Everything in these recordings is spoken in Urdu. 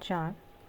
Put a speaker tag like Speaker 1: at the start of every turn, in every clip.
Speaker 1: 4,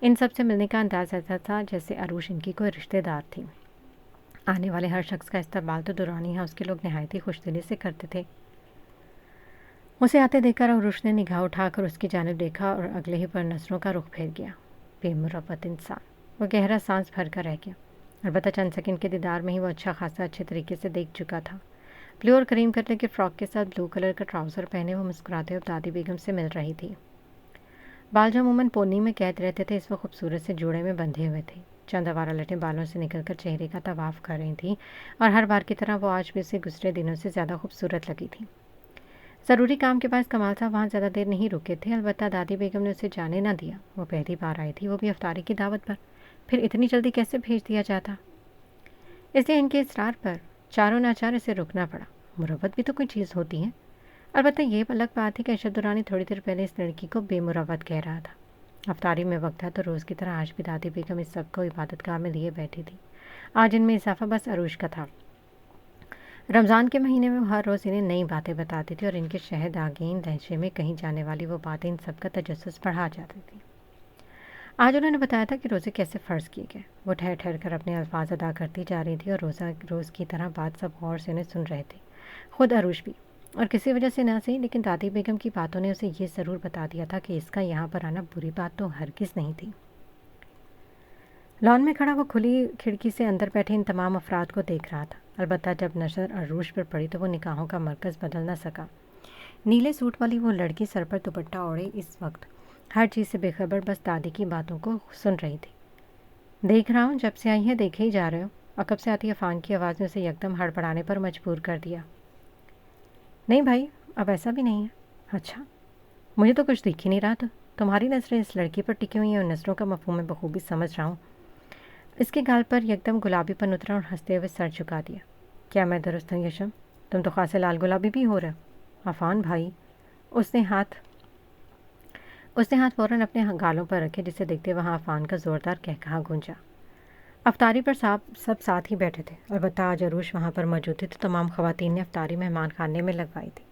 Speaker 1: ان سب سے ملنے کا انداز ایسا تھا جیسے عروش ان کی کوئی رشتہ دار تھی۔ آنے والے ہر شخص کا استقبال تو دورانی ہاؤس کے لوگ نہایت ہی خوش دلی سے کرتے تھے۔ اسے آتے دیکھ کر عروش نے نگاہ اٹھا کر اس کی جانب دیکھا اور اگلے ہی پر نظروں کا رخ پھیر گیا۔ بے مروت انسان، وہ گہرا سانس بھر کر رہ گیا۔ البتہ چند سیکنڈ کے دیدار میں ہی وہ اچھا خاصا اچھے طریقے سے دیکھ چکا تھا۔ بلو اور کریم کلر کے فراک کے ساتھ بلو کلر کا ٹراؤزر پہنے وہ مسکراتے ہوئے دادی بیگم سے مل رہی تھی۔ بال جو عموماً پونی میں قید رہتے تھے اس وقت خوبصورت سے جوڑے میں بندھے ہوئے تھے۔ چند آوارہ لٹیں بالوں سے نکل کر چہرے کا طواف کر رہی تھیں اور ہر بار کی طرح وہ آج بھی اسے گزرے دنوں سے زیادہ خوبصورت لگی تھی۔ ضروری کام کے باعث کمال صاحب وہاں زیادہ دیر نہیں رکے تھے، البتہ دادی بیگم نے اسے جانے نہ دیا۔ وہ پہلی بار آئی تھی، وہ بھی افطاری کی دعوت پر، پھر اتنی جلدی کیسے بھیج دیا جاتا؟ اس لیے ان کے اصرار پر چاروں ناچار اسے رکنا پڑا۔ مروت بھی تو کوئی چیز ہوتی ہے۔ البتہ یہ الگ بات ہے کہ ارشد درانی تھوڑی دیر پہلے اس لڑکی کو بے مروت کہہ رہا تھا۔ افطاری میں وقت تھا تو روز کی طرح آج بھی دادی بیگم اس سب کو عبادت گاہ میں لیے بیٹھی تھی۔ آج ان میں اضافہ بس عروش کا تھا۔ رمضان کے مہینے میں وہ ہر روز انہیں نئی باتیں بتاتی تھی اور ان کے شہد آگین لہجے میں کہیں جانے والی وہ باتیں ان سب کا تجسس بڑھا جاتی تھی۔ آج انہوں نے بتایا تھا کہ روزے کیسے فرض کیے گئے۔ وہ ٹھہر ٹھہر کر اپنے الفاظ ادا کرتی جا رہی تھی اور روز کی طرح بات سب غور سے انہیں سن رہے تھے، خود عروش بھی۔ اور کسی وجہ سے نہ صحیح لیکن دادی بیگم کی باتوں نے اسے یہ ضرور بتا دیا تھا کہ اس کا یہاں پر آنا بری بات تو ہرگز نہیں تھی۔ لان میں کھڑا وہ کھلی کھڑکی سے اندر بیٹھے ان تمام افراد کو دیکھ رہا تھا، البتہ جب نظر عروش پر پڑی تو وہ نگاہوں کا مرکز بدل نہ سکا۔ نیلے سوٹ والی وہ لڑکی سر پر دوپٹہ اوڑھے اس وقت ہر چیز سے بے خبر بس دادی کی باتوں کو سن رہی تھی۔ دیکھ رہا ہوں، جب سے آئی ہے دیکھے ہی جا رہے ہو۔ اور کب سے آتی عفان کی آواز نے اسے یکدم ہڑبڑانے پر مجبور کر دیا۔ نہیں بھائی، اب ایسا بھی نہیں ہے۔ اچھا، مجھے تو کچھ دکھ ہی نہیں رہا، تو تمہاری نظریں اس لڑکی پر ٹکی ہوئی ہیں اور نظروں کا مفہوم میں بخوبی سمجھ رہا ہوں۔ اس کے گال پر یکدم گلابی پن اترا اور ہنستے ہوئے سر جھکا دیا۔ کیا میں درست ہوں یشم؟ تم تو خاصے لال گلابی بھی ہو رہے ہو۔ عفان بھائی، اس نے ہاتھ فوراً اپنے گالوں پر رکھے، جسے دیکھتے وہاں عفان کا زوردار کہکہا گونجا۔ افطاری پر سب ساتھ ہی بیٹھے تھے، البتہ آج عروش وہاں پر موجود تھی تو تمام خواتین نے افطاری مہمان خانے میں لگوائی تھی۔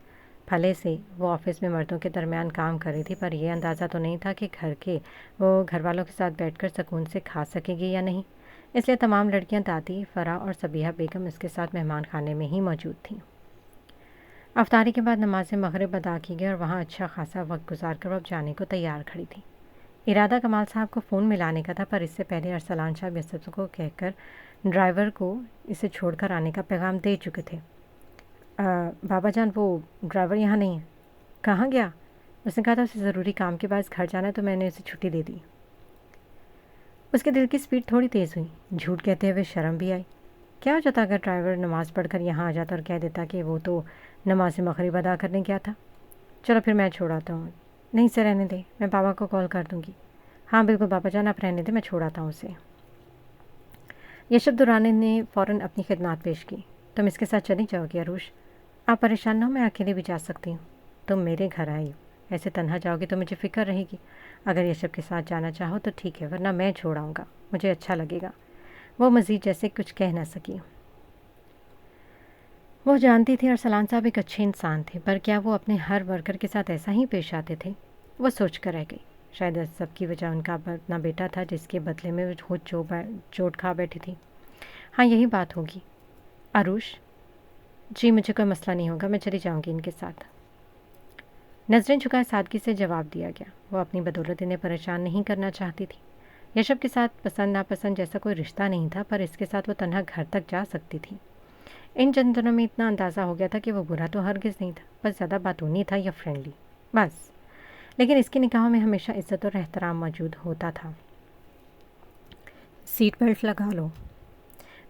Speaker 1: پھلے سے وہ آفس میں مردوں کے درمیان کام کر رہی تھی، پر یہ اندازہ تو نہیں تھا کہ وہ گھر والوں کے ساتھ بیٹھ کر سکون سے کھا سکے گی یا نہیں، اس لیے تمام لڑکیاں دادی، فرح اور صبیحہ بیگم اس کے ساتھ مہمان خانے میں ہی موجود تھیں۔ افطاری کے بعد نماز مغرب ادا کی گئی اور وہاں اچھا خاصا وقت گزار کر وہ اب جانے کو تیار کھڑی تھی۔ ارادہ کمال صاحب کو فون ملانے کا تھا، پر اس سے پہلے ارسلان صاحب یسب کو کہہ کر ڈرائیور کو اسے چھوڑ کر آنے کا پیغام دے چکے تھے۔ بابا جان، وہ ڈرائیور یہاں نہیں ہے۔ کہاں گیا؟ اس نے کہا تھا اسے ضروری کام کے باعث گھر جانا ہے تو میں نے اسے چھٹی دے دی۔ اس کے دل کی سپیڈ تھوڑی تیز ہوئی، جھوٹ کہتے ہوئے شرم بھی آئی۔ کیا ہو جاتا اگر ڈرائیور نماز پڑھ کر یہاں آ جاتا اور کہہ دیتا کہ وہ تو نماز مغرب ادا کرنے گیا تھا؟ چلو پھر میں چھوڑاتا ہوں۔ نہیں سے رہنے دے، میں بابا کو کال کر دوں گی۔ ہاں بالکل بابا جان، آپ رہنے دیں، میں چھوڑاتا ہوں اسے۔ یشب درانی نے فوراً اپنی خدمات پیش کی۔ تم اس کے ساتھ چلی جاؤ گی عروش؟ آپ پریشان نہ ہو، میں اکیلے بھی جا سکتی ہوں۔ تم میرے گھر آئی ہو، ایسے تنہا جاؤ گی تو مجھے فکر رہے گی۔ اگر یشب کے ساتھ جانا چاہو تو ٹھیک ہے، ورنہ میں چھوڑ آؤں گا، مجھے اچھا لگے گا۔ وہ مزید جیسے کچھ کہہ نہ سکی۔ وہ جانتی تھی ارسلان صاحب ایک اچھے انسان تھے، پر کیا وہ اپنے ہر ورکر کے ساتھ ایسا ہی پیش آتے تھے؟ وہ سوچ کر رہ گئی۔ شاید اس سب کی وجہ ان کا اپنا بیٹا تھا، جس کے بدلے میں وہ خود چوٹ کھا بیٹھی تھی۔ ہاں یہی بات ہوگی۔ عروش، جی مجھے کوئی مسئلہ نہیں ہوگا، میں چلی جاؤں گی ان کے ساتھ۔ نظریں جھکائے سادگی سے جواب دیا گیا۔ وہ اپنی بدولت انہیں پریشان نہیں کرنا چاہتی تھی۔ یشب کے ساتھ پسند ناپسند جیسا کوئی رشتہ نہیں تھا، پر اس کے ساتھ وہ تنہا گھر تک جا سکتی تھی۔ ان چند دنوں میں اتنا اندازہ ہو گیا تھا کہ وہ برا تو ہرگز نہیں تھا، بس زیادہ باتونی تھا یا فرینڈلی، بس۔ لیکن اس کی نگاہوں میں ہمیشہ عزت اور احترام موجود ہوتا تھا۔ سیٹ بیلٹ لگا لو۔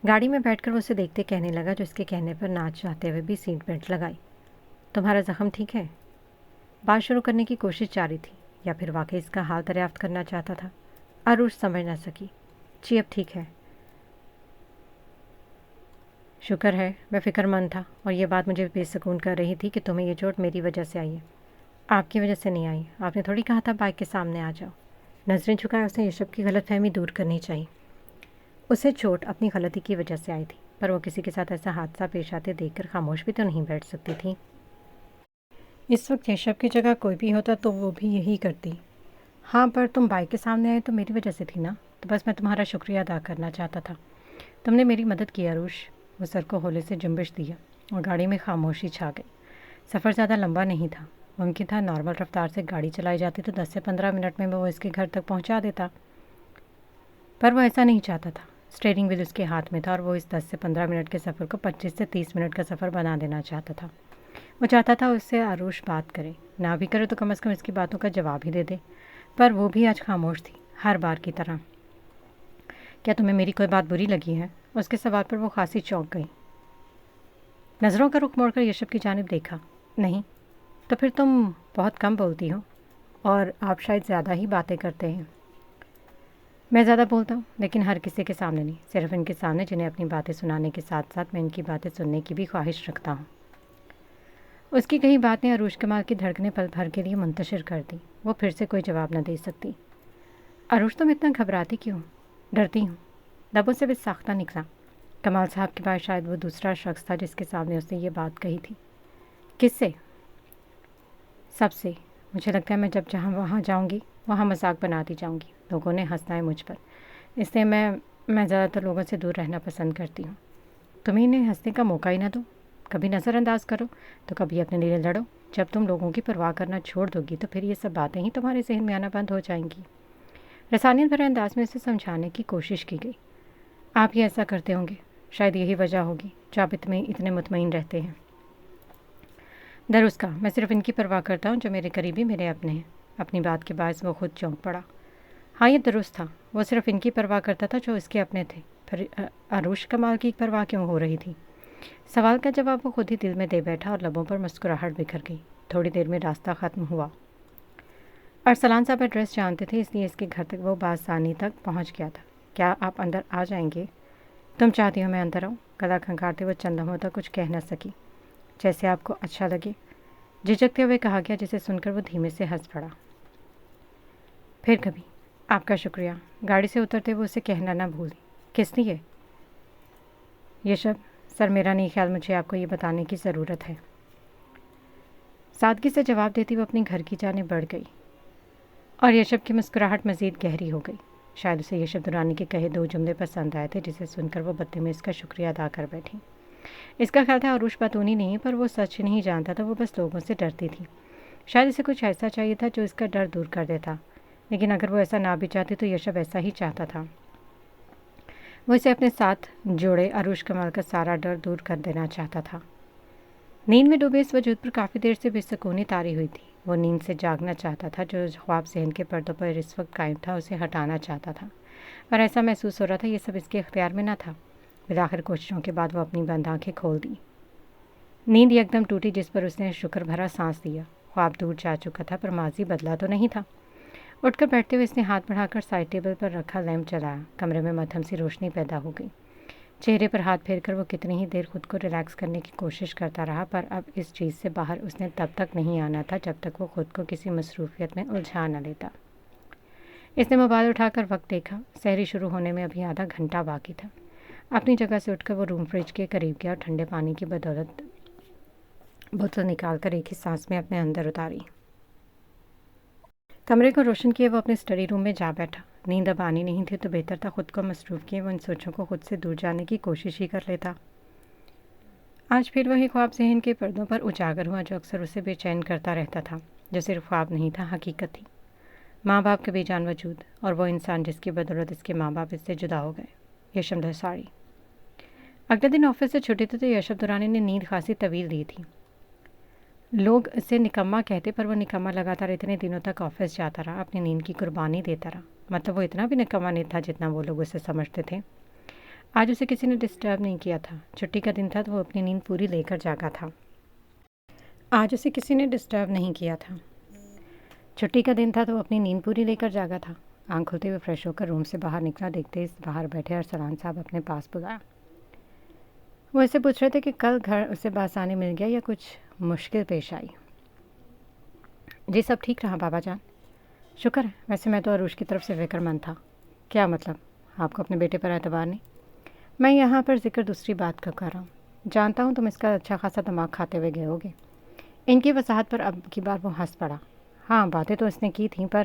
Speaker 1: گاڑی میں بیٹھ کر وہ اسے دیکھتے کہنے لگا، جو اس کے کہنے پر ناچ چاہتے ہوئے بھی سیٹ بیلٹ لگائی۔ تمہارا زخم ٹھیک ہے؟ بات شروع کرنے کی کوشش جاری تھی، یا پھر واقعی اس کا حال دریافت کرنا چاہتا تھا؟ عروش سمجھ نہ سکی۔ جی اب ٹھیک ہے، شکر ہے، میں فکر مند تھا اور یہ بات مجھے بے سکون کر رہی تھی کہ تمہیں یہ چوٹ میری وجہ سے آئی ہے۔ آپ کی وجہ سے نہیں آئی، آپ نے تھوڑی کہا تھا بائک کے سامنے آ جاؤ۔ نظریں جھکائے اسے یشب کی غلط فہمی دور کرنی چاہیے۔ اسے چوٹ اپنی غلطی کی وجہ سے آئی تھی، پر وہ کسی کے ساتھ ایسا حادثہ پیش آتے دیکھ کر خاموش بھی تو نہیں بیٹھ سکتی تھی۔ اس وقت یشب کی جگہ کوئی بھی ہوتا تو وہ بھی یہی کرتی۔ ہاں پر تم بائک کے سامنے آئے تو میری وجہ سے تھی نا، تو بس میں تمہارا شکریہ ادا کرنا چاہتا تھا۔ تم نے میری مدد کی عروش۔ وہ سر کو ہولے سے جنبش دیا اور گاڑی میں خاموشی چھا گئی۔ سفر زیادہ لمبا نہیں تھا، ممکن تھا نارمل رفتار سے گاڑی چلائی جاتی تو 10 سے 15 منٹ میں وہ اس کے گھر تک پہنچا دیتا، پر وہ ایسا نہیں چاہتا تھا۔ اسٹیئرنگ وہیل اس کے ہاتھ میں تھا اور وہ اس 10 سے 15 منٹ کے سفر کو 25 سے 30 منٹ کا سفر بنا دینا چاہتا تھا۔ وہ چاہتا تھا اس سے عروش بات کرے، نہ بھی کرے تو کم از کم اس کی باتوں کا جواب ہی دے دے، پر وہ بھی آج خاموش تھی، ہر بار کی طرح۔ کیا تمہیں میری کوئی بات بری لگی ہے؟ اس کے سوال پر وہ خاصی چونک گئی۔ نظروں کا رخ موڑ کر یشب کی جانب دیکھا۔ نہیں، تو پھر تم بہت کم بولتی ہو اور آپ شاید زیادہ ہی باتیں کرتے ہیں۔ میں زیادہ بولتا ہوں، لیکن ہر کسی کے سامنے نہیں، صرف ان کے سامنے جنہیں اپنی باتیں سنانے کے ساتھ ساتھ میں ان کی باتیں سننے کی بھی خواہش رکھتا ہوں۔ اس کی کئی باتیں عروش کمال کی دھڑکنیں پل بھر کے لیے منتشر کر دی۔ وہ پھر سے کوئی جواب نہ دے سکتی۔ عروش تم اتنا گھبراتی کیوں؟ ڈرتی ہوں، لبوں سے بھی ساختہ نکلا۔ کمال صاحب کے بعد شاید وہ دوسرا شخص تھا جس کے سامنے اس نے یہ بات کہی تھی۔ کس سے؟ سب سے۔ مجھے لگتا ہے میں جب جہاں وہاں جاؤں گی وہاں مذاق بناتی جاؤں گی، لوگوں نے ہنسنا ہے مجھ پر، اس لیے میں زیادہ تر لوگوں سے دور رہنا پسند کرتی ہوں۔ تمہیں انہیں ہنسنے کا موقع ہی نہ دو، کبھی نظر انداز کرو تو کبھی اپنے لیے لڑو۔ جب تم لوگوں کی پرواہ کرنا چھوڑ دو گی تو پھر یہ سب باتیں ہی تمہارے ذہن میں آنا بند ہو جائیں گی۔ رسانیت بھرے انداز میں اسے سمجھانے کی کوشش کی گئی۔ آپ ہی ایسا کرتے ہوں گے، شاید یہی وجہ ہوگی جو آپ اتنے مطمئن رہتے ہیں۔ درست کہا، میں صرف ان کی پرواہ کرتا ہوں جو میرے قریبی میرے اپنے ہیں۔ اپنی بات کے باعث وہ خود چونک پڑا۔ ہاں یہ درست تھا، وہ صرف ان کی پرواہ کرتا تھا جو اس کے اپنے تھے، پھر عروش کمال کی پرواہ کیوں ہو رہی تھی؟ سوال کا جواب وہ خود ہی دل میں دے بیٹھا اور لبوں پر مسکراہٹ بکھر گئی۔ تھوڑی دیر میں راستہ ختم ہوا۔ ارسلان صاحب ایڈریس جانتے تھے، اس لیے اس کے گھر تک وہ بآسانی تک پہنچ گیا تھا۔ کیا آپ اندر آ جائیں گے؟ تم چاہتی ہو میں اندر آؤں؟ گلا کھنکھارتے وہ چند لمحوں تک کچھ کہہ نہ سکی۔ جیسے آپ کو اچھا لگے، جھجکتے ہوئے کہا گیا، جسے سن کر وہ دھیمے سے ہنس پڑا۔ پھر کبھی۔ آپ کا شکریہ۔ گاڑی سے اترتے وہ اسے کہنا نہ بھولی۔ کس لیے؟ یشب، سر میرا نہیں خیال مجھے آپ کو یہ بتانے کی ضرورت ہے۔ سادگی سے جواب دیتی وہ اپنے گھر کی جانب بڑھ گئی اور یشب کی مسکراہٹ مزید گہری ہو گئی۔ شاید اسے یشب درانی کے کہے 2 جملے پسند آئے تھے، جسے سن کر وہ بدلے میں اس کا شکریہ ادا کر بیٹھی۔ اس کا خیال تھا عروش باتونی نہیں، پر وہ سچ نہیں جانتا تھا، وہ بس لوگوں سے ڈرتی تھی۔ شاید اسے کچھ ایسا چاہیے تھا جو اس کا ڈر دور کر دیتا، لیکن اگر وہ ایسا نہ بھی چاہتی تو یشب ایسا ہی چاہتا تھا۔ وہ اسے اپنے ساتھ جوڑے عروش کمال کا سارا ڈر دور کر دینا چاہتا تھا۔ نیند میں ڈوبے اس وجود پر کافی دیر سے بے سکونی طاری ہوئی تھی۔ وہ نیند سے جاگنا چاہتا تھا، جو خواب ذہن کے پردوں پر اس وقت قائم تھا اسے ہٹانا چاہتا تھا، پر ایسا محسوس ہو رہا تھا یہ سب اس کے اختیار میں نہ تھا۔ بالآخر کوششوں کے بعد وہ اپنی بند آنکھیں کھول دی۔ نیند یکدم ٹوٹی، جس پر اس نے شکر بھرا سانس لیا۔ خواب دور جا چکا تھا، پر ماضی بدلا تو نہیں تھا۔ اٹھ کر بیٹھتے ہوئے اس نے ہاتھ بڑھا کر سائڈ ٹیبل پر رکھا لیمپ جلایا۔ کمرے میں مدھم سی روشنی پیدا ہو گئی۔ چہرے پر ہاتھ پھیر کر وہ کتنی ہی دیر خود کو ریلیکس کرنے کی کوشش کرتا رہا، پر اب اس چیز سے باہر اس نے تب تک نہیں آنا تھا جب تک وہ خود کو کسی مصروفیت میں الجھا نہ لیتا۔ اس نے موبائل اٹھا کر وقت دیکھا۔ سحری شروع ہونے میں ابھی آدھا گھنٹہ باقی تھا۔ اپنی جگہ سے اٹھ کر وہ روم فریج کے قریب گیا اور ٹھنڈے پانی کی بدولت بوتل نکال کر ایک ہی سانس میں اپنے اندر اتاری۔ کمرے کو روشن کیے وہ اپنے اسٹڈی روم میں جا بیٹھا۔ نیند اب آنی نہیں تھی تو بہتر تھا خود کو مصروف کیے وہ ان سوچوں کو خود سے دور جانے کی کوشش ہی کر لیتا۔ آج پھر وہی خواب ذہن کے پردوں پر اجاگر ہوا جو اکثر اسے بے چین کرتا رہتا تھا، جو صرف خواب نہیں تھا، حقیقت تھی۔ ماں باپ کے بے جان وجود، اور وہ انسان جس کی بدولت اس کے ماں باپ اس سے جدا ہو گئے، یشب دھساڑی۔ اگلے دن آفس سے چھٹی تھی تو یشب درانی نے نیند خاصی طویل لی تھی۔ لوگ اسے نکما کہتے، پر وہ نکما لگاتار اتنے دنوں تک آفس جاتا رہا، اپنی نیند کی قربانی دیتا رہا۔ مطلب وہ اتنا بھی نکما نہیں تھا جتنا وہ لوگ اسے سمجھتے تھے۔ آج اسے کسی نے ڈسٹرب نہیں کیا تھا۔ چھٹی کا دن تھا تو وہ اپنی نیند پوری لے کر جاگا تھا۔ آج اسے کسی نے ڈسٹرب نہیں کیا تھا۔ چھٹی کا دن تھا تو وہ اپنی نیند پوری لے کر جاگا تھا۔ آنکھ کھلتے ہوئے فریش ہو کر روم سے باہر نکلا، دیکھتے اس باہر بیٹھے ارسلان صاحب اپنے پاس بلایا۔ وہ اسے پوچھ رہے تھے کہ کل گھر اسے بآسانی مل گیا یا کچھ مشکل پیش آئی۔ جی سب ٹھیک رہا بابا جان، شکر ہے۔ ویسے میں تو عروش کی طرف سے فکر مند تھا۔ کیا مطلب؟ آپ کو اپنے بیٹے پر اعتبار نہیں؟ میں یہاں پر ذکر دوسری بات کا کر رہا ہوں۔ جانتا ہوں تم اس کا اچھا خاصا دماغ کھاتے ہوئے گئے ہوگے۔ ان کی وضاحت پر اب کی بار وہ ہنس پڑا۔ ہاں باتیں تو اس نے کی تھیں، پر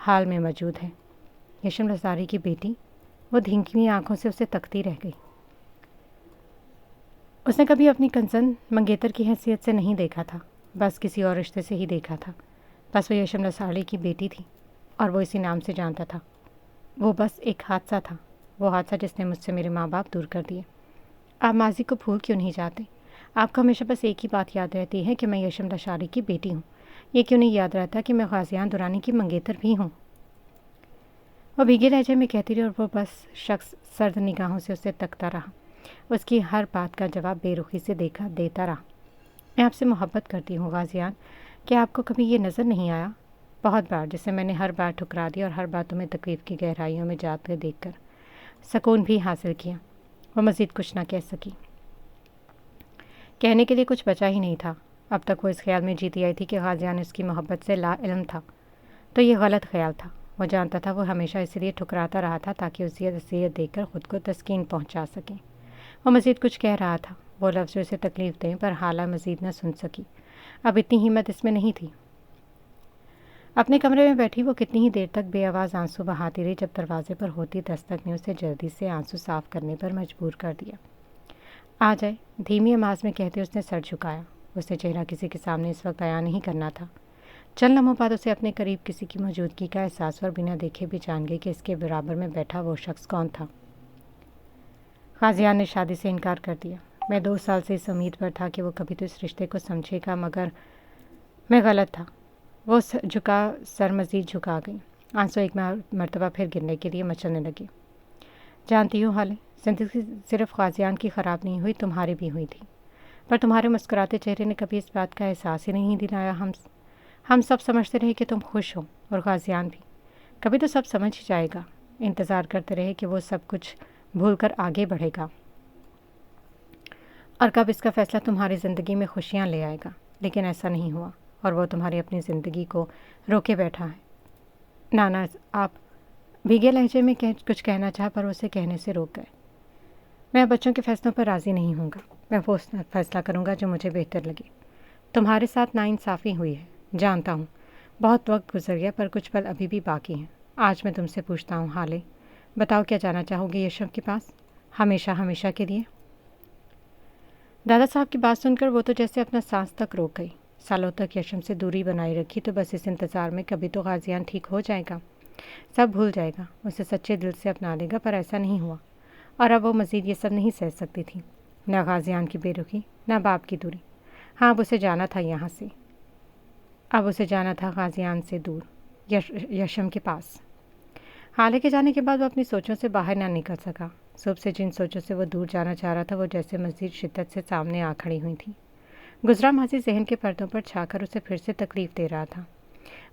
Speaker 1: حال میں موجود ہے۔ یشم لزاری کی بیٹی وہ دھینکویں آنکھوں سے اسے تکتی رہ گئی۔ اس نے کبھی اپنی کنزن منگیتر کی حیثیت سے نہیں دیکھا تھا، بس کسی اور رشتے سے ہی دیکھا تھا۔ بس وہ یشم لزاری کی بیٹی تھی اور وہ اسی نام سے جانتا تھا۔ وہ بس ایک حادثہ تھا، وہ حادثہ جس نے مجھ سے میرے ماں باپ دور کر دیے۔ آپ ماضی کو بھول کیوں نہیں جاتے؟ آپ کو ہمیشہ بس ایک ہی بات یاد رہتی ہے کہ میں یشم لزاری کی بیٹی ہوں۔ یہ کیوں نہیں یاد رہتا کہ میں غازیان درانی کی منگیتر بھی ہوں؟ وہ بھیگے لہجے میں کہتی رہی اور وہ بس شخص سرد نگاہوں سے اسے تکتا رہا، اس کی ہر بات کا جواب بے رخی سے دیتا رہا۔ میں آپ سے محبت کرتی ہوں غازیان، کیا آپ کو کبھی یہ نظر نہیں آیا؟ بہت بار، جسے میں نے ہر بار ٹھکرا دیا اور ہر بار تمہیں تکلیف کی گہرائیوں میں جاتے دیکھ کر سکون بھی حاصل کیا۔ وہ مزید کچھ نہ کہہ سکی۔ کہنے کے لیے کچھ بچا ہی نہیں تھا۔ اب تک وہ اس خیال میں جیتی آئی تھی کہ غازیان اس کی محبت سے لا علم تھا، تو یہ غلط خیال تھا۔ وہ جانتا تھا وہ ہمیشہ اس لیے ٹھکراتا رہا تھا تاکہ اسی اذیت دے کر خود کو تسکین پہنچا سکے۔ وہ مزید کچھ کہہ رہا تھا، وہ لفظ جو اسے تکلیف دیں، پر حالہ مزید نہ سن سکی۔ اب اتنی ہمت اس میں نہیں تھی۔ اپنے کمرے میں بیٹھی وہ کتنی ہی دیر تک بے آواز آنسو بہاتی رہی، جب دروازے پر ہوتی دستک نے اسے جلدی سے آنسو صاف کرنے پر مجبور کر دیا۔ آ جائے، دھیمی آواز میں کہتے اس نے سر جھکایا۔ اسے چہرہ کسی کے سامنے اس وقت بیان نہیں کرنا تھا۔ چند لمحوں بعد اسے اپنے قریب کسی کی موجودگی کا احساس اور بنا دیکھے بھی جان گئی کہ اس کے برابر میں بیٹھا وہ شخص کون تھا۔ غازیان نے شادی سے انکار کر دیا۔ میں 2 سال سے اس امید پر تھا کہ وہ کبھی تو اس رشتے کو سمجھے گا، مگر میں غلط تھا۔ وہ سر مزید جھکا گئی۔ آنسو ایک مرتبہ پھر گرنے کے لیے مچلنے لگے۔ جانتی ہوں حالے، زندگی صرف غازیان کی خراب نہیں ہوئی، تمہاری بھی ہوئی تھی، پر تمہارے مسکراتے چہرے نے کبھی اس بات کا احساس ہی نہیں دلایا۔ ہم سب سمجھتے رہے کہ تم خوش ہو، اور غازیان بھی۔ کبھی تو سب سمجھ ہی جائے گا۔ انتظار کرتے رہے کہ وہ سب کچھ بھول کر آگے بڑھے گا، اور کب اس کا فیصلہ تمہاری زندگی میں خوشیاں لے آئے گا، لیکن ایسا نہیں ہوا، اور وہ تمہاری اپنی زندگی کو روکے بیٹھا ہے۔ نانا، آپ بھیگے لہجے میں کچھ کہنا چاہا، پر اسے کہنے سے روک گئے۔ میں بچوں کے فیصلوں پر راضی نہیں ہوں گا۔ میں وہ فیصلہ کروں گا جو مجھے بہتر لگے۔ تمہارے ساتھ ناانصافی ہوئی ہے، جانتا ہوں، بہت وقت گزر گیا، پر کچھ پل ابھی بھی باقی ہیں۔ آج میں تم سے پوچھتا ہوں حالے، بتاؤ کیا جانا چاہو گے یشم کے پاس، ہمیشہ کے لیے؟ دادا صاحب کی بات سن کر وہ تو جیسے اپنا سانس تک روک گئی۔ سالوں تک یشم سے دوری بنائی رکھی تو بس اس انتظار میں کبھی تو غازیان ٹھیک ہو جائے گا، سب بھول جائے گا، اسے سچے دل سے اپنا لے گا، پر ایسا نہیں ہوا، اور اب وہ مزید یہ سب نہیں سہ سکتی تھی، نہ غازیان کی بے رخی، نہ باپ کی دوری۔ ہاں، اب اسے جانا تھا یہاں سے، اب اسے جانا تھا غازیان سے دور، یشم کے پاس۔ حالے کے جانے کے بعد وہ اپنی سوچوں سے باہر نہ نکل سکا۔ صبح سے جن سوچوں سے وہ دور جانا چاہ رہا تھا وہ جیسے مزید شدت سے سامنے آ کھڑی ہوئی تھیں۔ گزرا ماضی ذہن کے پردوں پر چھا کر اسے پھر سے تکلیف دے رہا تھا۔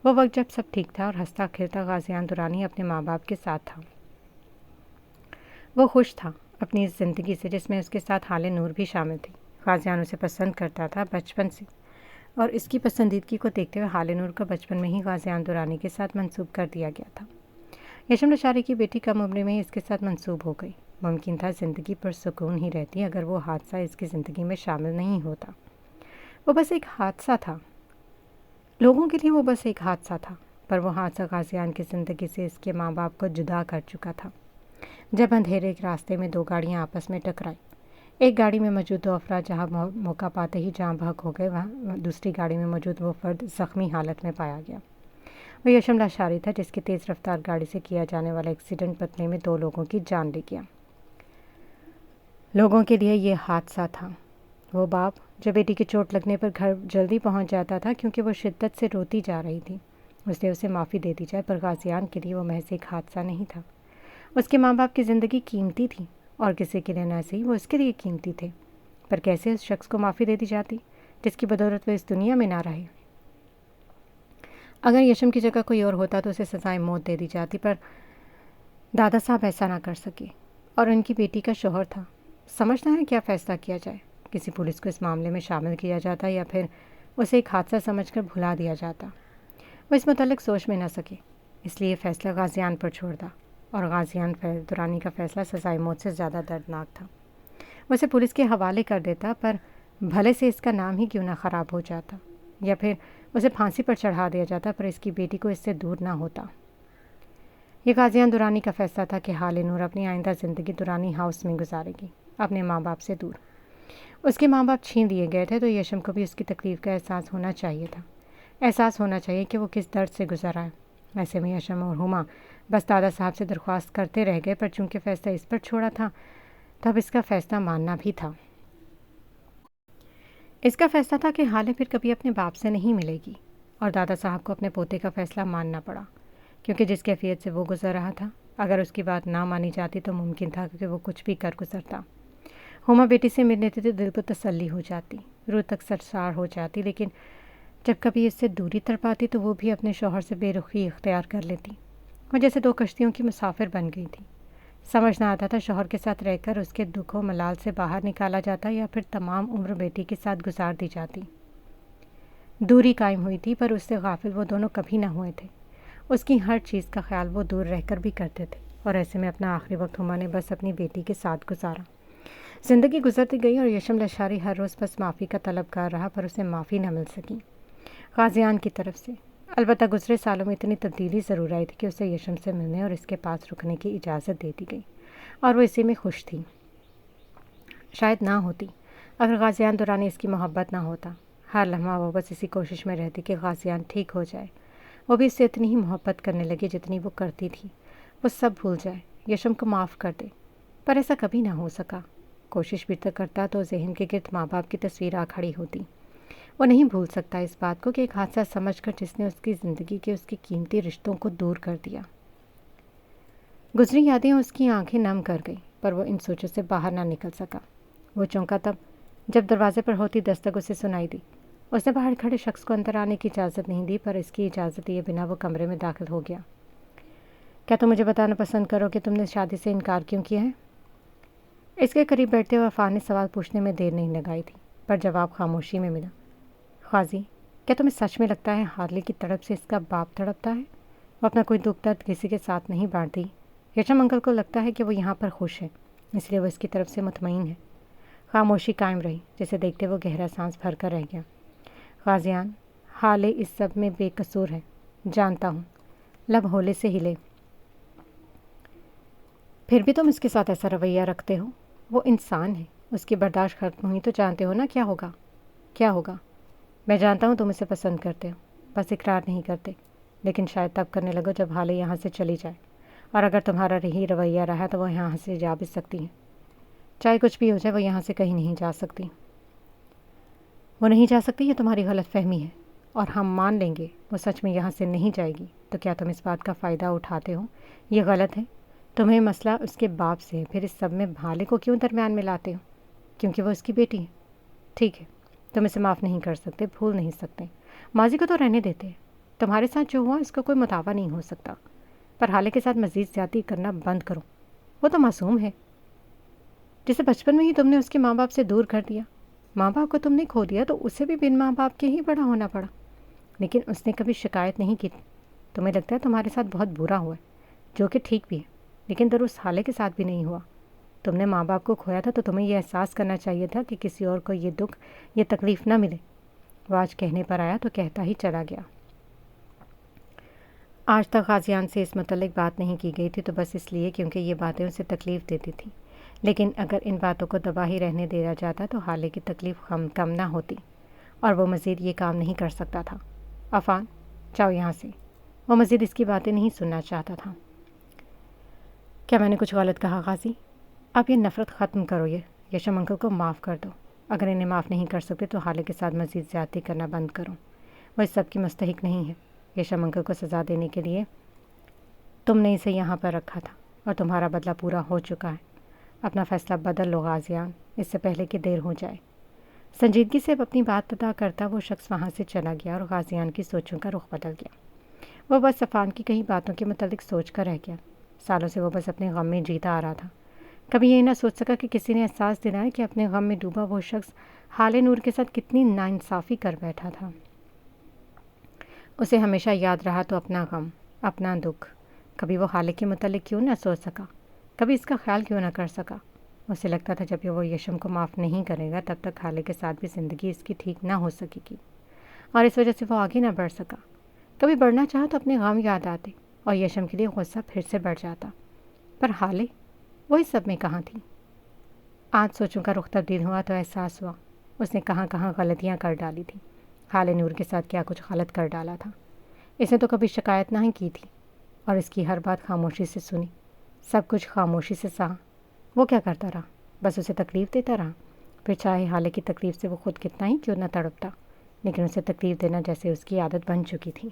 Speaker 1: وہ وقت جب سب ٹھیک تھا اور ہنستا کھیلتا غازیان درانی اپنے ماں باپ کے ساتھ تھا۔ وہ خوش تھا اپنی اس زندگی سے جس میں اس کے ساتھ حالے نور بھی شامل تھی۔ غازیان اسے پسند کرتا تھا بچپن سے، اور اس کی پسندیدگی کو دیکھتے ہوئے حالے نور کو بچپن میں ہی غازیان درانی کے ساتھ منسوب کر دیا گیا تھا۔ یشم لزاری کی بیٹی کم عمر میں ہی اس کے ساتھ منسوب ہو گئی۔ ممکن تھا زندگی پر سکون ہی رہتی اگر وہ حادثہ اس کی زندگی میں شامل نہیں ہوتا۔ وہ بس ایک حادثہ تھا، لوگوں کے لیے وہ بس ایک حادثہ تھا، پر وہ حادثہ غازیان کی زندگی سے اس کے ماں باپ کو جدا کر چکا تھا۔ جب اندھیرے کے راستے میں 2 گاڑیاں آپس میں ٹکرائی، ایک گاڑی میں موجود 2 افراد جہاں موقع پاتے ہی جاں بحق ہو گئے، وہاں دوسری گاڑی میں موجود وہ فرد زخمی حالت میں پایا گیا۔ وہ یشم لزاری تھا جس کی تیز رفتار گاڑی سے کیا جانے والا ایکسیڈنٹ بدلے میں 2 لوگوں کی جان لے گیا۔ لوگوں کے لیے یہ حادثہ تھا۔ وہ باپ جو بیٹی کی چوٹ لگنے پر گھر جلدی پہنچ جاتا تھا کیونکہ وہ شدت سے روتی جا رہی تھی، اس لیے اسے معافی دے دی جائے، پر غازیان کے لیے وہ محض ایک حادثہ نہیں تھا۔ اس کے ماں باپ کی زندگی قیمتی تھی، اور کسی کے لیے نہ صحیح وہ اس کے لیے قیمتی تھے، پر کیسے اس شخص کو معافی دے دی جاتی جس کی بدولت وہ اس دنیا میں نہ رہے؟ اگر یشم کی جگہ کوئی اور ہوتا تو اسے سزائے موت دے دی جاتی، پر دادا صاحب ایسا نہ کر سکے، اور ان کی بیٹی کا شوہر تھا۔ سمجھنا ہے کیا فیصلہ کیا جائے؟ کسی پولیس کو اس معاملے میں شامل کیا جاتا یا پھر اسے ایک حادثہ سمجھ کر بھلا دیا جاتا؟ وہ اس متعلق سوچ میں نہ سکے، اس لیے فیصلہ غازیان پر چھوڑ دا، اور غازیان درانی کا فیصلہ سزائے موت سے زیادہ دردناک تھا۔ وہ اسے پولیس کے حوالے کر دیتا، پر بھلے سے اس کا نام ہی کیوں نہ خراب ہو جاتا، یا پھر اسے پھانسی پر چڑھا دیا جاتا، پر اس کی بیٹی کو اس سے دور نہ ہوتا۔ یہ غازیان درانی کا فیصلہ تھا کہ حال نور اپنی آئندہ زندگی درانی ہاؤس میں گزارے گی، اپنے ماں باپ سے دور۔ اس کے ماں باپ چھین لیے گئے تھے تو یشم کو بھی اس کی تکلیف کا احساس ہونا چاہیے تھا، احساس ہونا چاہیے کہ وہ کس درد سے گزر آئے۔ ایسے میں یشم اور ہما بس دادا صاحب سے درخواست کرتے رہ گئے، پر چونکہ فیصلہ اس پر چھوڑا تھا تو اب اس کا فیصلہ ماننا بھی تھا۔ اس کا فیصلہ تھا کہ حالے پھر کبھی اپنے باپ سے نہیں ملے گی، اور دادا صاحب کو اپنے پوتے کا فیصلہ ماننا پڑا، کیونکہ جس کیفیت سے وہ گزر رہا تھا، اگر اس کی بات نہ مانی جاتی تو ممکن تھا کہ وہ کچھ بھی کر گزرتا۔ ہما بیٹی سے ملنے تھے تو دل کو تسلی ہو جاتی، روح تک سرشار ہو جاتی، لیکن جب کبھی اس سے دوری تر پاتی تو وہ بھی اپنے شوہر سے بے رخی اختیار کر لیتی۔ وہ جیسے دو کشتیوں کی مسافر بن گئی تھی۔ سمجھ نہ آتا تھا شوہر کے ساتھ رہ کر اس کے دکھ و ملال سے باہر نکالا جاتا یا پھر تمام عمر بیٹی کے ساتھ گزار دی جاتی۔ دوری قائم ہوئی تھی، پر اس سے غافل وہ دونوں کبھی نہ ہوئے تھے۔ اس کی ہر چیز کا خیال وہ دور رہ کر بھی کرتے تھے، اور ایسے میں اپنا آخری وقت ہما نے بس اپنی بیٹی کے ساتھ گزارا۔ زندگی گزرتی گئی اور یشم لشاری ہر روز بس معافی کا طلبگار رہا، پر اسے معافی نہ مل سکی غازیان کی طرف سے۔ البتہ گزرے سالوں میں اتنی تبدیلی ضرور آئی تھی کہ اسے یشم سے ملنے اور اس کے پاس رکنے کی اجازت دے دی گئی، اور وہ اسی میں خوش تھی۔ شاید نہ ہوتی اگر غازیان دورانی اس کی محبت نہ ہوتا۔ ہر لمحہ وہ بس اسی کوشش میں رہتی کہ غازیان ٹھیک ہو جائے، وہ بھی اس سے اتنی ہی محبت کرنے لگی جتنی وہ کرتی تھی، وہ سب بھول جائے، یشم کو معاف کر دے، پر ایسا کبھی نہ ہو سکا۔ کوشش بھی تو کرتا تو ذہن کے گرد ماں باپ کی تصویر آ کھڑی ہوتی۔ وہ نہیں بھول سکتا اس بات کو کہ ایک حادثہ سمجھ کر جس نے اس کی زندگی کے اس کی قیمتی رشتوں کو دور کر دیا۔ گزری یادیں اس کی آنکھیں نم کر گئی، پر وہ ان سوچوں سے باہر نہ نکل سکا۔ وہ چونکا تب جب دروازے پر ہوتی دستک اسے سنائی دی۔ اس نے باہر کھڑے شخص کو اندر آنے کی اجازت نہیں دی، پر اس کی اجازت دیے بنا وہ کمرے میں داخل ہو گیا۔ کیا تم مجھے بتانا پسند کرو کہ تم نے شادی سے انکار کیوں کیا ہے؟ اس کے قریب بیٹھتے ہوئے عفان نے سوال پوچھنے میں دیر نہیں لگائی تھی، پر جواب خاموشی میں ملا۔ قاضی، کیا تمہیں سچ میں لگتا ہے ہارلے کی تڑپ سے اس کا باپ تڑپتا ہے؟ وہ اپنا کوئی دکھ درد کسی کے ساتھ نہیں بانٹتی۔ یشم انکل کو لگتا ہے کہ وہ یہاں پر خوش ہے، اس لیے وہ اس کی طرف سے مطمئن ہے۔ خاموشی قائم رہی، جسے دیکھتے وہ گہرا سانس بھر کر رہ گیا۔ غازیان، حالے اس سب میں بے قصور ہے، جانتا ہوں۔ لب ہولے سے ہلے۔ پھر بھی تم اس کے ساتھ ایسا رویہ رکھتے ہو؟ وہ انسان ہے، اس کی برداشت ختم ہوئی تو جانتے ہو نا کیا ہوگا۔ کیا ہوگا؟ میں جانتا ہوں تم اسے پسند کرتے ہو، بس اقرار نہیں کرتے، لیکن شاید تب کرنے لگو جب حالے یہاں سے چلی جائے، اور اگر تمہارا رہی رویہ رہا تو وہ یہاں سے جا بھی سکتی ہیں۔ چاہے کچھ بھی ہو جائے وہ یہاں سے کہیں نہیں جا سکتی۔ وہ نہیں جا سکتی، یہ تمہاری غلط فہمی ہے، اور ہم مان لیں گے وہ سچ میں یہاں سے نہیں جائے گی، تو کیا تم اس بات کا فائدہ اٹھاتے ہو؟ یہ غلط ہے۔ تمہیں مسئلہ اس کے باپ سے ہے، پھر اس سب میں بھالے کو کیوں درمیان میں لاتے ہو؟ کیونکہ وہ اس کی بیٹی ہے۔ ٹھیک ہے، تم اسے معاف نہیں کر سکتے، بھول نہیں سکتے، ماضی کو تو رہنے دیتے ہیں۔ تمہارے ساتھ جو ہوا اس کا کوئی مداوع نہیں ہو سکتا، پر حالے کے ساتھ مزید زیادتی کرنا بند کرو۔ وہ تو معصوم ہے، جسے بچپن میں ہی تم نے اس کے ماں باپ سے دور کر دیا۔ ماں باپ کو تم نے کھو دیا تو اسے بھی بن ماں باپ کے ہی بڑا ہونا پڑا، لیکن اس نے کبھی شکایت نہیں کی۔ تمہیں لگتا ہے تمہارے ساتھ بہت برا ہوا ہے، جو کہ ٹھیک بھی ہے، لیکن درست حالے کے ساتھ بھی نہیں ہوا۔ تم نے ماں باپ کو کھویا تھا تو تمہیں یہ احساس کرنا چاہیے تھا کہ کسی اور کو یہ دکھ، یہ تکلیف نہ ملے۔ وہ آج کہنے پر آیا تو کہتا ہی چلا گیا۔ آج تک غازیان سے اس متعلق بات نہیں کی گئی تھی، تو بس اس لیے کیونکہ یہ باتیں اسے تکلیف دیتی تھیں، لیکن اگر ان باتوں کو دبا ہی رہنے دیا جاتا تو حالے کی تکلیف کم نہ ہوتی، اور وہ مزید یہ کام نہیں کر سکتا تھا۔ عفان، جاؤ یہاں سے۔ وہ مزید اس کی باتیں نہیں سننا چاہتا تھا۔ کیا میں نے کچھ غلط کہا غازی؟ آپ یہ نفرت ختم کرو، یہ یشم انکل کو معاف کر دو۔ اگر انہیں معاف نہیں کر سکتے تو حالے کے ساتھ مزید زیادتی کرنا بند کرو۔ وہ اس سب کی مستحق نہیں ہے۔ یشم انکل کو سزا دینے کے لیے تم نے اسے یہاں پر رکھا تھا، اور تمہارا بدلہ پورا ہو چکا ہے۔ اپنا فیصلہ بدل لو غازیان، اس سے پہلے کہ دیر ہو جائے۔ سنجیدگی سے اپنی بات ادا کرتا وہ شخص وہاں سے چلا گیا، اور غازیان کی سوچوں کا رخ بدل گیا۔ وہ بس عفان کی کئی باتوں کے متعلق سوچ کر رہ گیا۔ سالوں سے وہ بس اپنے غم میں جیتا آ رہا تھا، کبھی یہ نہ سوچ سکا کہ کسی نے احساس دلایا کہ اپنے غم میں ڈوبا وہ شخص حالے نور کے ساتھ کتنی ناانصافی کر بیٹھا تھا۔ اسے ہمیشہ یاد رہا تو اپنا غم، اپنا دکھ۔ کبھی وہ حالے کے متعلق کیوں نہ سوچ سکا، کبھی اس کا خیال کیوں نہ کر سکا۔ اسے لگتا تھا جب وہ یشم کو معاف نہیں کرے گا تب تک حالے کے ساتھ بھی زندگی اس کی ٹھیک نہ ہو سکے گی، اور اس وجہ سے وہ آگے نہ بڑھ سکا۔ کبھی بڑھنا چاہا تو اپنے غم یاد آتے، اور یشم کے لیے غصہ پھر سے بڑھ جاتا۔ پر حالے وہ اس سب میں کہاں تھی؟ آج سوچوں کا رخ تبدیل ہوا تو احساس ہوا اس نے کہاں کہاں غلطیاں کر ڈالی تھیں۔ حالے نور کے ساتھ کیا کچھ غلط کر ڈالا تھا۔ اس نے تو کبھی شکایت نہ ہی کی تھی اور اس کی ہر بات خاموشی سے سنی، سب کچھ خاموشی سے سہا۔ وہ کیا کرتا رہا؟ بس اسے تکلیف دیتا رہا۔ پھر چاہے حالے کی تکلیف سے وہ خود کتنا ہی کیوں نہ تڑپتا، لیکن اسے تکلیف دینا جیسے اس کی عادت بن چکی تھی۔